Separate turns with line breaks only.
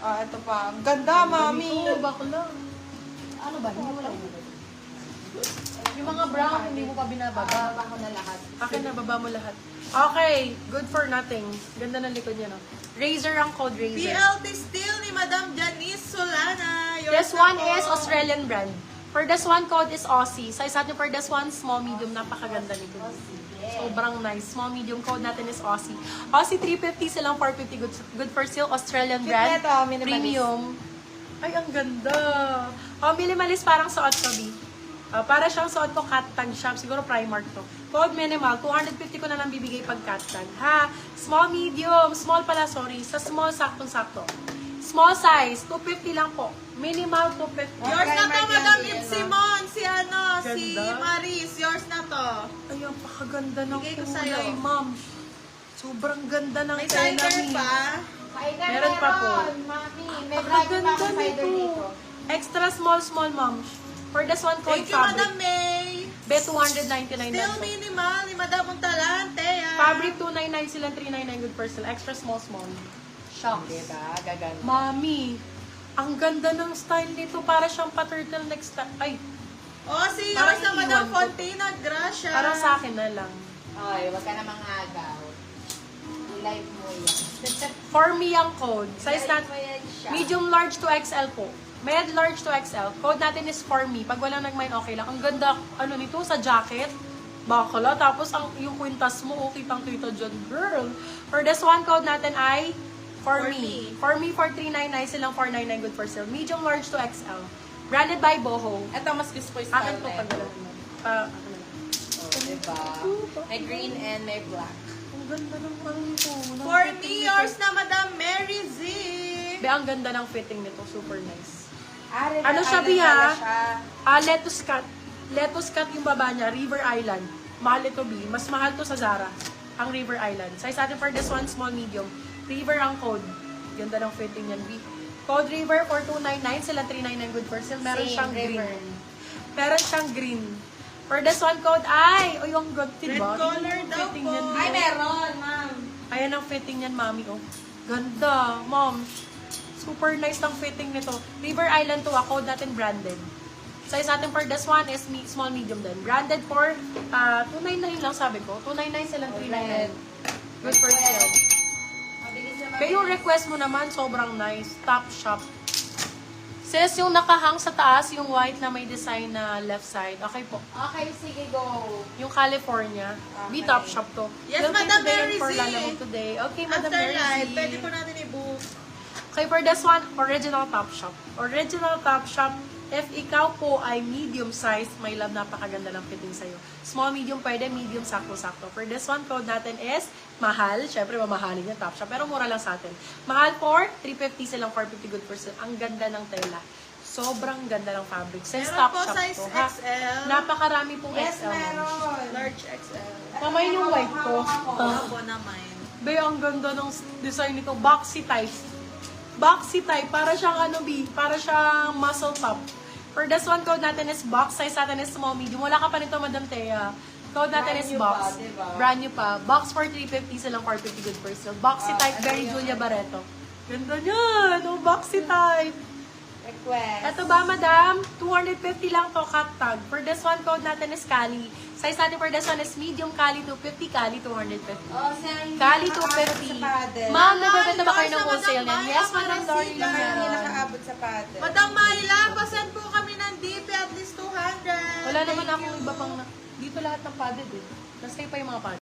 Ah, ito pa. Ang ganda, mami.
Bakla. Ano ba? Hindi mo lang. Yung mga brown, hindi mo pa binababa.
Baba ko na lahat.
Akin na, baba mo lahat. Okay, good for nothing. Ganda ng likod niya, no? Razer ang code, Razer.
PLT Steel ni Madam Janice Solana.
This one is Australian brand. For this one, code is Aussie. Size natin for this one, small, medium. Napakaganda nito. Sobrang nice. Small, medium. Code natin is Aussie. Aussie 350, silang 450. Good for sale. Australian
Cute
brand.
na ito, minimalist.
Premium. Ay, ang ganda. Oh, minimalist parang suot ko, B. Para siyang suot ko cat tag shop. Siguro Primark to. Code minimal. 250 ko na lang bibigay pag cat tag. Ha? Small, medium. Small pala, sorry. Sa small, saktong-sakto. Small size, 250 lang po. Minimal, 250.
Yours na to,
Primark
Madam
yan,
Ip Simon. Si si
Ganda.
Maris. Yours na to.
Ay, ang pakaganda ng
Bigay ko
kulay,
sa'yo.
ma'am. Sobrang ganda ng
May
tela
cider
ni.
pa.
Meron pa po.
Mami, may vlog pa
Pakaganda
ako cider
nito.
dito.
Extra small, ma'am. For this one, code
Thank you, Madam
fabric.
May.
Bet 299
Still
lang po.
minimal ni Madam Untalante.
Fabric 299 silang 399 good for sale. Extra small. Shocks.
Diba? Gaganda.
Mami, ang ganda ng style nito. Para siyang pa-turtleneck style. Ay,
Oh, si
Parang
yours na Madam
iiwan ko.
Fontina. Gracia.
parang sa akin na lang.
Ay, wag ka namang agaw. I-live mo yan.
For me ang code. Size
I-live
natin.
mo yan siya.
Medium large to XL po. Med large to XL. Code natin is for me. Pag walang nag-mind, okay lang. Ang ganda, ano nito, sa jacket. Bakala. Tapos, yung kwintas mo, okay kitang-kita dyan, girl. For this one, code natin ay for me. For me, for 399, silang 499 good for sale. Medium large to XL. Branded by Boho.
Ito, mas gusto ko yung
Akin
style
to
na
pag
ito.
wala naman.
Oh, diba? May green and may black.
Ang ganda ng ano nito.
For me, yours na Madam Mary Z.
Be, ang ganda ng fitting nito. Super nice.
Ano
siya, Bia? Lettuce cut. Lettuce cut yung baba niya. River Island. Mahal ito, B. Mas mahal to sa Zara. Ang River Island. Size natin for this one, small, medium. River ang code. Ganda ng fitting yan, B. Code River for 299. Sila 399 good for sale. Meron
Same,
siyang
River.
green. Meron siyang green. For this one code, ay! O yung good,
Red
diba?
color
Yung
daw
fitting
po.
yan, B.
Ay, meron, ma'am.
Ayan ang fitting yan, mami. Oh. Ganda, mom. Super nice ng fitting nito. River Island to ako, natin branded. Size natin for this one is small, medium din. Branded for 299 lang sabi ko. 299 silang 399. Good for sale.
Mabilis naman.
Kaya yung request mo naman, sobrang nice. Top shop. Sis, yung nakahang sa taas, yung white na may design na left side. Okay po.
Okay, sige, go.
Yung California. Be top shop to.
Yes,
We'll pay
Madam
today
Mary
for
Z.
Lalamove today. Okay, Madam
After
Mary
live,
Z.
pwede po natin i-book.
Okay, for this one, original top shop. Original top shop. If ikaw po ay medium size, my love, napakaganda ng fitting sa'yo. Small, medium, pwede, medium, sakto-sakto. For this one, code natin is mahal. Siyempre, mamahalin yung top shop. Pero mura lang sa atin. Mahal for 350 silang 450 good for sale. Ang ganda ng tela. Sobrang ganda ng fabric. Since
Meron
top
po
shop
size
to, ha?
XL.
Napakarami pong
Yes,
XL.
meron.
Large XL.
Mamay yung white ko.
Ako naman.
Be, ang ganda ng design nito. Boxy type. Boxy type. Para siyang ano, B? Para siyang muscle top. For this one, code natin is box. Size natin is small, medium. Wala ka pa nito, Madam Thea. Code natin
Brand
is
new
box.
pa, diba?
Brand new pa. Box for 350 silang 450 good for sale. Boxy type, very Julia Barreto. Ganda niyan. Oh, boxy type.
Request.
Ito ba, madam? 250 lang to, cut tag. For this one, code natin is Cali. Size natin for this one is medium, Cali 250, Cali 250.
Oh, sayang
Cali
hindi nakaabot
250.
sa paddle.
Ma'am, nagbebenta ba kayo
Yours
ng
na
wholesale
Madam
niyan?
Maya
Yes, Madam Dory
Marasigan.
Hindi
Lumeron.
nakaabot sa paddle.
Madam Myla, pasend po kami ng DP at least 200.
Wala naman
Thank
akong
you.
iba pang... Dito lahat ng padded eh. Nasa pa yung mga padded.